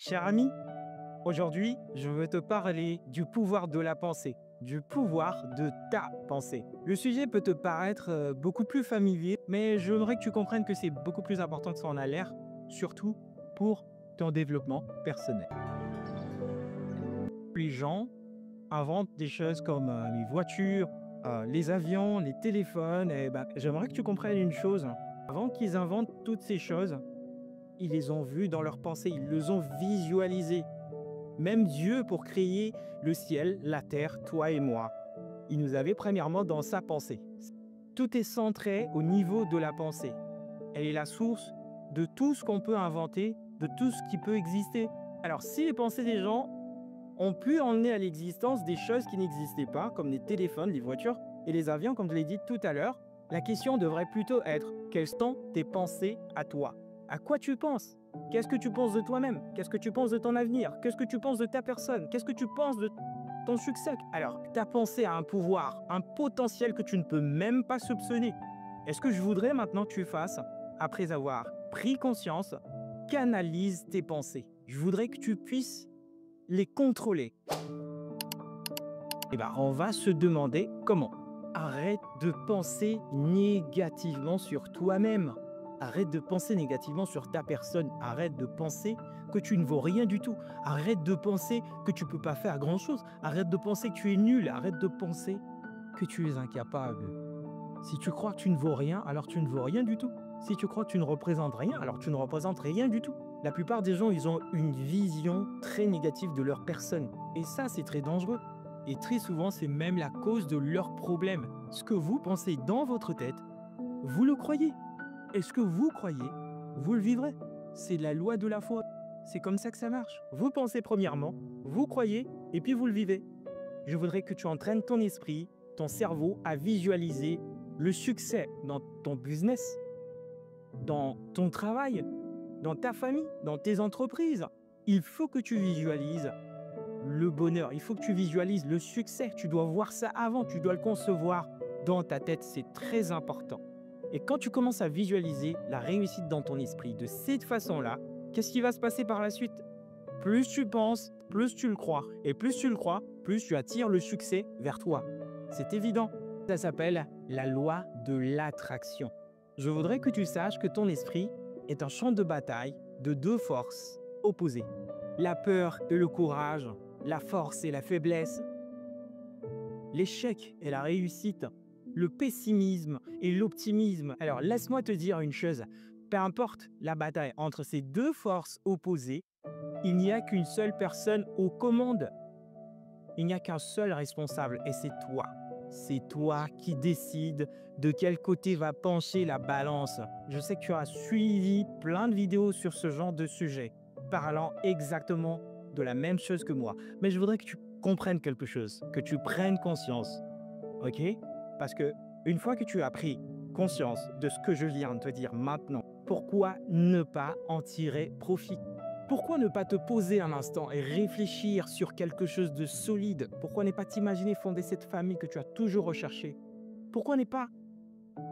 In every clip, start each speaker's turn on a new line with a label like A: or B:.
A: Cher ami, aujourd'hui, je veux te parler du pouvoir de la pensée, du pouvoir de ta pensée. Le sujet peut te paraître beaucoup plus familier, mais j'aimerais que tu comprennes que c'est beaucoup plus important que ça en a l'air, surtout pour ton développement personnel. Les gens inventent des choses comme les voitures, les avions, les téléphones, et j'aimerais que tu comprennes une chose. Avant qu'ils inventent toutes ces choses, ils les ont vues dans leur pensée, ils les ont visualisées. Même Dieu, pour créer le ciel, la terre, toi et moi, il nous avait premièrement dans sa pensée. Tout est centré au niveau de la pensée. Elle est la source de tout ce qu'on peut inventer, de tout ce qui peut exister. Alors, si les pensées des gens ont pu emmener à l'existence des choses qui n'existaient pas, comme les téléphones, les voitures et les avions, comme je l'ai dit tout à l'heure, la question devrait plutôt être: quelles sont tes pensées à toi? À quoi tu penses? Qu'est-ce que tu penses de toi-même? Qu'est-ce que tu penses de ton avenir? Qu'est-ce que tu penses de ta personne? Qu'est-ce que tu penses de ton succès? Alors, ta pensée a un pouvoir, un potentiel que tu ne peux même pas soupçonner. Est-ce que je voudrais maintenant que tu fasses, après avoir pris conscience, canalise tes pensées? Je voudrais que tu puisses les contrôler. On va se demander comment. Arrête de penser négativement sur toi-même. Arrête de penser négativement sur ta personne. Arrête de penser que tu ne vaux rien du tout. Arrête de penser que tu ne peux pas faire grand-chose. Arrête de penser que tu es nul. Arrête de penser que tu es incapable. Si tu crois que tu ne vaux rien, alors tu ne vaux rien du tout. Si tu crois que tu ne représentes rien, alors tu ne représentes rien du tout. La plupart des gens, ils ont une vision très négative de leur personne. Et ça, c'est très dangereux. Et très souvent, c'est même la cause de leurs problèmes. Ce que vous pensez dans votre tête, vous le croyez. Et ce que vous croyez, vous le vivrez. C'est la loi de la foi. C'est comme ça que ça marche. Vous pensez premièrement, vous croyez, et puis vous le vivez. Je voudrais que tu entraînes ton esprit, ton cerveau à visualiser le succès dans ton business, dans ton travail, dans ta famille, dans tes entreprises. Il faut que tu visualises le bonheur, il faut que tu visualises le succès. Tu dois voir ça avant, tu dois le concevoir dans ta tête, c'est très important. Et quand tu commences à visualiser la réussite dans ton esprit de cette façon-là, qu'est-ce qui va se passer par la suite? Plus tu penses, plus tu le crois. Et plus tu le crois, plus tu attires le succès vers toi. C'est évident. Ça s'appelle la loi de l'attraction. Je voudrais que tu saches que ton esprit est un champ de bataille de deux forces opposées. La peur et le courage, la force et la faiblesse, l'échec et la réussite, le pessimisme et l'optimisme. Alors laisse-moi te dire une chose, peu importe la bataille entre ces deux forces opposées, il n'y a qu'une seule personne aux commandes. Il n'y a qu'un seul responsable et c'est toi. C'est toi qui décides de quel côté va pencher la balance. Je sais que tu as suivi plein de vidéos sur ce genre de sujet, parlant exactement de la même chose que moi. Mais je voudrais que tu comprennes quelque chose, que tu prennes conscience. Ok? Parce que une fois que tu as pris conscience de ce que je viens de te dire maintenant, pourquoi ne pas en tirer profit? Pourquoi ne pas te poser un instant et réfléchir sur quelque chose de solide? Pourquoi ne pas t'imaginer fonder cette famille que tu as toujours recherchée? Pourquoi ne pas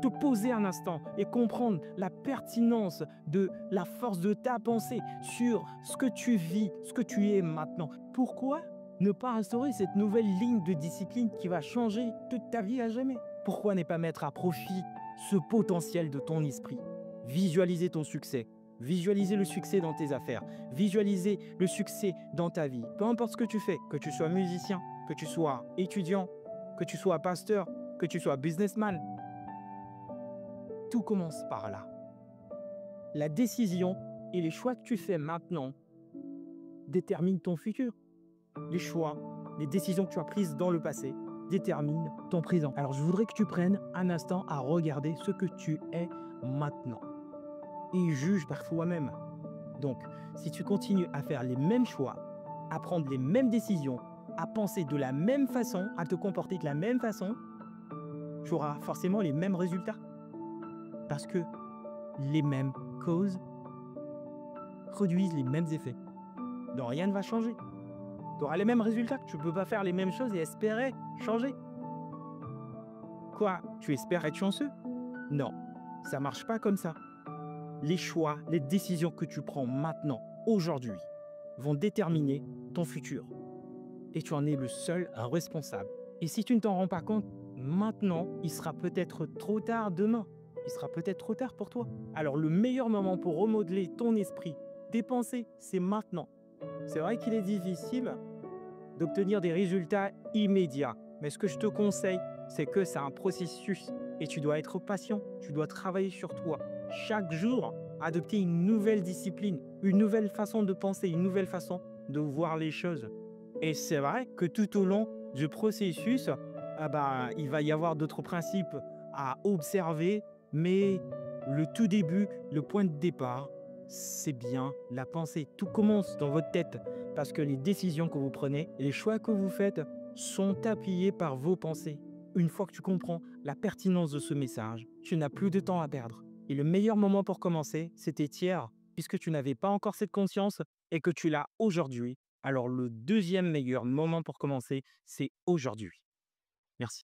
A: te poser un instant et comprendre la pertinence de la force de ta pensée sur ce que tu vis, ce que tu es maintenant? Pourquoi ne pas instaurer cette nouvelle ligne de discipline qui va changer toute ta vie à jamais? Pourquoi ne pas mettre à profit ce potentiel de ton esprit? Visualiser ton succès. Visualiser le succès dans tes affaires. Visualiser le succès dans ta vie. Peu importe ce que tu fais, que tu sois musicien, que tu sois étudiant, que tu sois pasteur, que tu sois businessman, tout commence par là. La décision et les choix que tu fais maintenant déterminent ton futur. Les choix, les décisions que tu as prises dans le passé déterminent ton présent. Alors je voudrais que tu prennes un instant à regarder ce que tu es maintenant et juge par toi-même. Donc, si tu continues à faire les mêmes choix, à prendre les mêmes décisions, à penser de la même façon, à te comporter de la même façon, tu auras forcément les mêmes résultats. Parce que les mêmes causes produisent les mêmes effets. Donc rien ne va changer. Tu auras les mêmes résultats. Tu ne peux pas faire les mêmes choses et espérer changer. Quoi? Tu espères être chanceux? Non, ça ne marche pas comme ça. Les choix, les décisions que tu prends maintenant, aujourd'hui, vont déterminer ton futur. Et tu en es le seul responsable. Et si tu ne t'en rends pas compte maintenant, il sera peut-être trop tard demain. Il sera peut-être trop tard pour toi. Alors le meilleur moment pour remodeler ton esprit, tes pensées, c'est maintenant. C'est vrai qu'il est difficile d'obtenir des résultats immédiats. Mais ce que je te conseille, c'est que c'est un processus et tu dois être patient, tu dois travailler sur toi. Chaque jour, adopter une nouvelle discipline, une nouvelle façon de penser, une nouvelle façon de voir les choses. Et c'est vrai que tout au long du processus, il va y avoir d'autres principes à observer, mais le tout début, le point de départ, c'est bien la pensée. Tout commence dans votre tête parce que les décisions que vous prenez et les choix que vous faites sont appuyés par vos pensées. Une fois que tu comprends la pertinence de ce message, tu n'as plus de temps à perdre. Et le meilleur moment pour commencer, c'était hier, puisque tu n'avais pas encore cette conscience et que tu l'as aujourd'hui. Alors le deuxième meilleur moment pour commencer, c'est aujourd'hui. Merci.